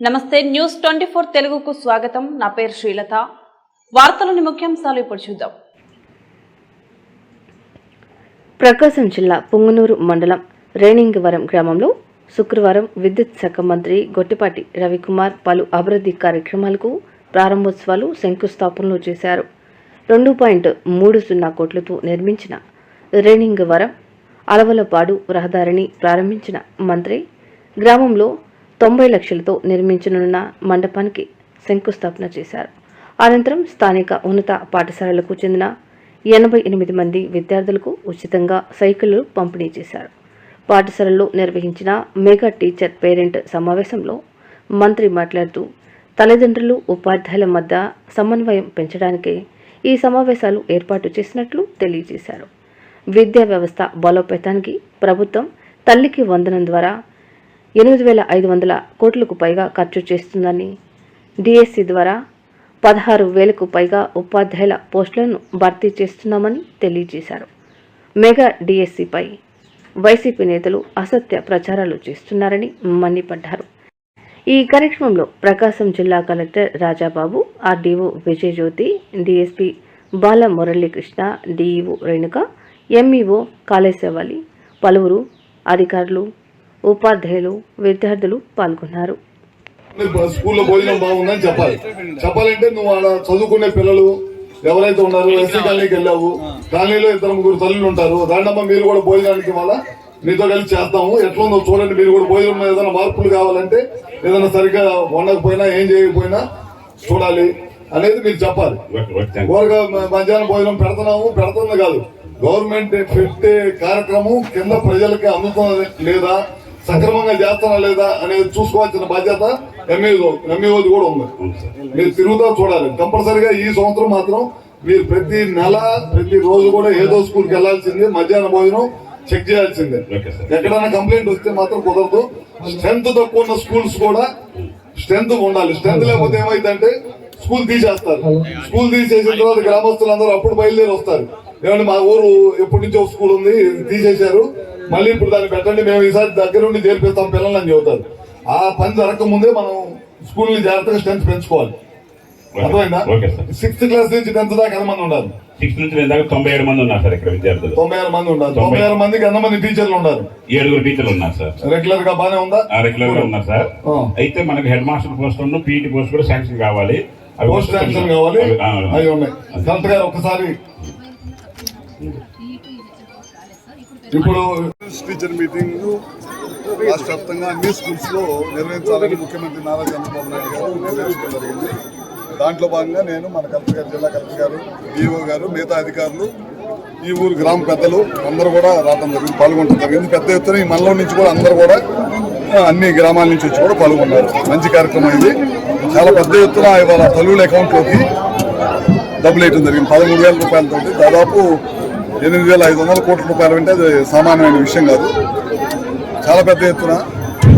నమస్తే న్యూస్ 24 తెలుగుకు స్వాగతం. నా పేరు శ్రీలత. వార్తలోని ముఖ్యాంశాలు ఇప్పుడు చూద్దాం. ప్రకాశం జిల్లా పుంగనూరు మండలం రేణింగవరం గ్రామంలో శుక్రవారం విద్యుత్ శాఖ మంత్రి గొట్టిపాటి రవికుమార్ పలు అభివృద్ధి కార్యక్రమాలకు ప్రారంభోత్సవాలు శంకుస్థాపనలు చేశారు. 2.30 కోట్లతో నిర్మించిన రేణింగవరం అలవలపాడు రహదారిని ప్రారంభించిన మంత్రి గ్రామంలో 90 లక్షలతో నిర్మించనున్న మండపానికి శంకుస్థాపన చేశారు. అనంతరం స్థానిక ఉన్నత పాఠశాలలకు చెందిన 88 మంది విద్యార్థులకు ఉచితంగా సైకిళ్లు పంపిణీ చేశారు. పాఠశాలలో నిర్వహించిన మెగా టీచర్ పేరెంట్ సమావేశంలో మంత్రి మాట్లాడుతూ తల్లిదండ్రులు ఉపాధ్యాయుల మధ్య సమన్వయం పెంచడానికే ఈ సమావేశాలు ఏర్పాటు చేసినట్లు తెలియజేశారు. విద్యా వ్యవస్థ బలోపేతానికి ప్రభుత్వం తల్లికి వందనం ద్వారా 8,500 కోట్లకు పైగా ఖర్చు చేస్తుందని, డిఎస్సి ద్వారా 16,000కు పైగా ఉపాధ్యాయుల పోస్టులను భర్తీ చేస్తున్నామని తెలియజేశారు. మెగా డిఎస్సిపై వైసీపీ నేతలు అసత్య ప్రచారాలు చేస్తున్నారని మండిపడ్డారు. ఈ కార్యక్రమంలో ప్రకాశం జిల్లా collector Rajababu, RDO Vijayajyothi, DSP Bala Muralikrishna, DEO Renuka, MEO Kaleswari, పలువురు అధికారులు, ఉపాధ్యాయులు, విద్యార్థులు పాల్గొన్నారు. స్కూల్లో భోజనం బాగుందని చెప్పాలంటే నువ్వు అలా చదువుకునే పిల్లలు ఎవరైతే ఉన్నారో ఎస్సీ కాలనీకి వెళ్ళావు, కాలనీలో 2-3 తల్లులు ఉంటారు, దాండమ్మ మీరు కూడా భోజనానికి మళ్ళా మీతో కలిసి చేస్తాము, ఎట్లుందో చూడండి, మీరు కూడా భోజనం ఏదైనా మార్పులు కావాలంటే ఏదైనా సరిగ్గా వండకపోయినా ఏం చేయకపోయినా చూడాలి అనేది మీరు చెప్పాలి. ఊరగా మధ్యాహ్నం భోజనం పెడుతుంది కాదు, గవర్నమెంట్ పెట్టే కార్యక్రమం కింద ప్రజలకి అందుతుందా లేదా, సక్రమంగా చేస్తారా లేదా అనేది చూసుకోవాల్సిన బాధ్యత ఎంఈఓది కూడా ఉంది. మీరు తిరుగుతా చూడాలి. కంపల్సరిగా ఈ సంవత్సరం మాత్రం మీరు ప్రతి నెల ప్రతి రోజు కూడా ఏదో స్కూల్కి వెళ్లాల్సిందే, మధ్యాహ్నం భోజనం చెక్ చేయాల్సిందే. ఎక్కడైనా కంప్లైంట్ వస్తే మాత్రం కుదరదు. స్ట్రెంత్ తక్కువ ఉన్న స్కూల్స్ కూడా స్ట్రెంత్ ఉండాలి. స్ట్రెంత్ లేకపోతే ఏమైందంటే స్కూల్ తీసేస్తారు. స్కూల్ తీసేసిన తర్వాత గ్రామస్తులందరూ అప్పుడు బయలుదేరి వస్తారు, ఏమంటే మా ఊరు ఎప్పటి నుంచో స్కూల్ ఉంది తీసేశారు, మళ్ళీ ఇప్పుడు దాన్ని పెట్టండి, మేము ఈసారి దగ్గరుండి చేర్పిస్తాం పిల్లలు అని చెబుతారు. ఆ పని జరగకముందే మనం స్కూల్ ని జాగ్రత్తగా స్ట్రెంత్ పెంచుకోవాలి. అర్థమైందా? 6th క్లాస్ నుంచి 10th దాకా ఎంతమంది ఉండాలి? 6 నుంచి 10 దాకా 96 మంది ఉన్నారు సార్. ఇక్కడ విద్యార్థులు 96 మంది ఉన్నారు. 96 మందికి ఎంతమంది టీచర్లు ఉన్నారు? 7 టీచర్లు ఉన్నారు సార్. రెగ్యులర్ గా బానే ఉందా? రెగ్యులర్ గా ఉన్నారు సార్. అయితే మనకి హెడ్ మాస్టర్ పోస్ట్ ఉన్న పీఈటీ పోస్ట్ కూడా శాంక్షన్ కావాలి. పోస్ట్ శాంక్షన్ కావాలి, అవి ఉన్నాయి. కలెక్టర్ గారు ఒకసారి ఇప్పుడు టీచర్ మీటింగ్ రాష్ట్ర వ్యాప్తంగా అన్ని స్కూల్స్ లో నిర్వహించాలని ముఖ్యమంత్రి నారా చంద్రబాబు నాయుడు గారు నిర్ణయించడం జరిగింది. దాంట్లో భాగంగా నేను మన కలెక్టర్ గారు, జిల్లా కలెక్టర్ గారు, డిఓ గారు, మిగతా అధికారులు, ఈ ఊరు గ్రామ పెద్దలు అందరూ కూడా రావడం జరిగింది, పాల్గొనడం జరిగింది. పెద్ద ఎత్తున ఈ మండలం నుంచి కూడా అందరూ కూడా అన్ని గ్రామాల నుంచి వచ్చి కూడా పాల్గొన్నారు. మంచి కార్యక్రమం ఇది. చాలా పెద్ద ఎత్తున ఇవాళ తల్లుల అకౌంట్లోకి డబ్బులు వేయడం జరిగింది. 13,000 రూపాయలతో దాదాపు 8,500 కోట్ల రూపాయలు అంటే అది సామాన్యమైన విషయం కాదు. చాలా పెద్ద ఎత్తున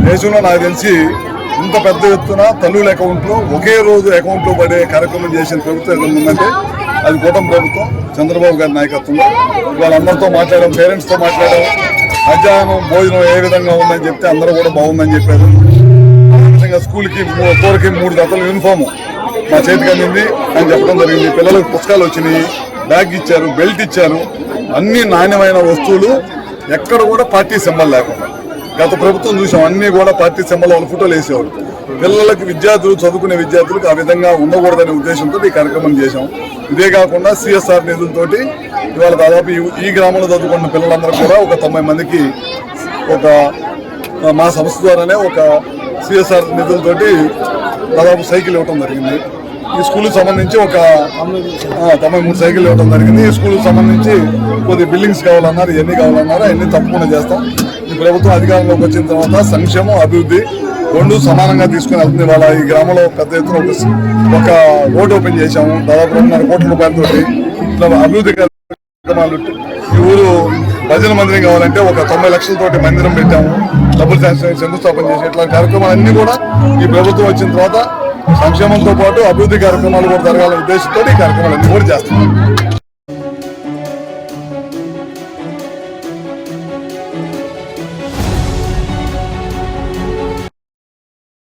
దేశంలో నాకు తెలిసి ఇంత పెద్ద ఎత్తున తల్లుల అకౌంట్లో ఒకే రోజు అకౌంట్లో పడే కార్యక్రమం చేసిన ప్రభుత్వం ఏదైనా ఉందంటే అది కూటమి ప్రభుత్వం, చంద్రబాబు గారి నాయకత్వంలో. వాళ్ళందరితో మాట్లాడడం, పేరెంట్స్తో మాట్లాడడం, మధ్యాహ్నం భోజనం ఏ విధంగా ఉందని చెప్తే అందరూ కూడా బాగుందని చెప్పారు. అదేవిధంగా స్కూల్కి 3 జతల యూనిఫామ్ మా చేతికి అందింది అని చెప్పడం జరిగింది. పిల్లలకు పుస్తకాలు వచ్చినాయి, బ్యాగ్ ఇచ్చారు, బెల్ట్ ఇచ్చారు, అన్ని నాణ్యమైన వస్తువులు, ఎక్కడ కూడా పార్టీ సింబల్ లేకుండా. గత ప్రభుత్వం చూసాం, అన్ని కూడా పార్టీ సింబల్ వాళ్ళ ఫోటోలు వేసేవారు. పిల్లలకి విద్యార్థులు, చదువుకునే విద్యార్థులకు ఆ విధంగా ఉండకూడదనే ఉద్దేశంతో ఈ కార్యక్రమం చేశాం. ఇదే కాకుండా సిఎస్ఆర్ నిధులతోటి ఇవాళ దాదాపు ఈ గ్రామంలో చదువుకున్న పిల్లలందరూ కూడా ఒక 90 మందికి మా సంస్థ ద్వారానే ఒక సిఎస్ఆర్ నిధులతోటి దాదాపు సైకిల్ ఇవ్వటం జరిగింది. ఈ స్కూల్కి సంబంధించి ఒక 93 సైకిల్ ఇవ్వడం జరిగింది. ఈ స్కూల్కి సంబంధించి కొద్ది బిల్డింగ్స్ కావాలన్నారు, ఇవన్నీ కావాలన్నారు, అవన్నీ తప్పకుండా చేస్తాం. ఈ ప్రభుత్వం అధికారంలోకి వచ్చిన తర్వాత సంక్షేమం, అభివృద్ధి 2 సమానంగా తీసుకుని వెళ్తుంది. వాళ్ళ ఈ గ్రామంలో పెద్ద ఎత్తున ఒక రోడ్ ఓపెన్ చేశాము, దాదాపు 2.5 కోట్ల రూపాయలతో. ఇట్లా అభివృద్ధి కార్యక్రమాలు, ఈ ఊరు భజన మందిరం కావాలంటే ఒక 90 లక్షలతోటి మందిరం పెట్టాము, డబ్బులు శంకుస్థాపన చేసి. ఇట్లాంటి కార్యక్రమాలన్నీ కూడా ఈ ప్రభుత్వం వచ్చిన తర్వాత సంక్షేమంతో పాటు అభివృద్ధి కార్యక్రమాలు కూడా జరగాలనే ఉద్దేశంతో ఈ కార్యక్రమాలన్నీ కూడా చేస్తున్నాం.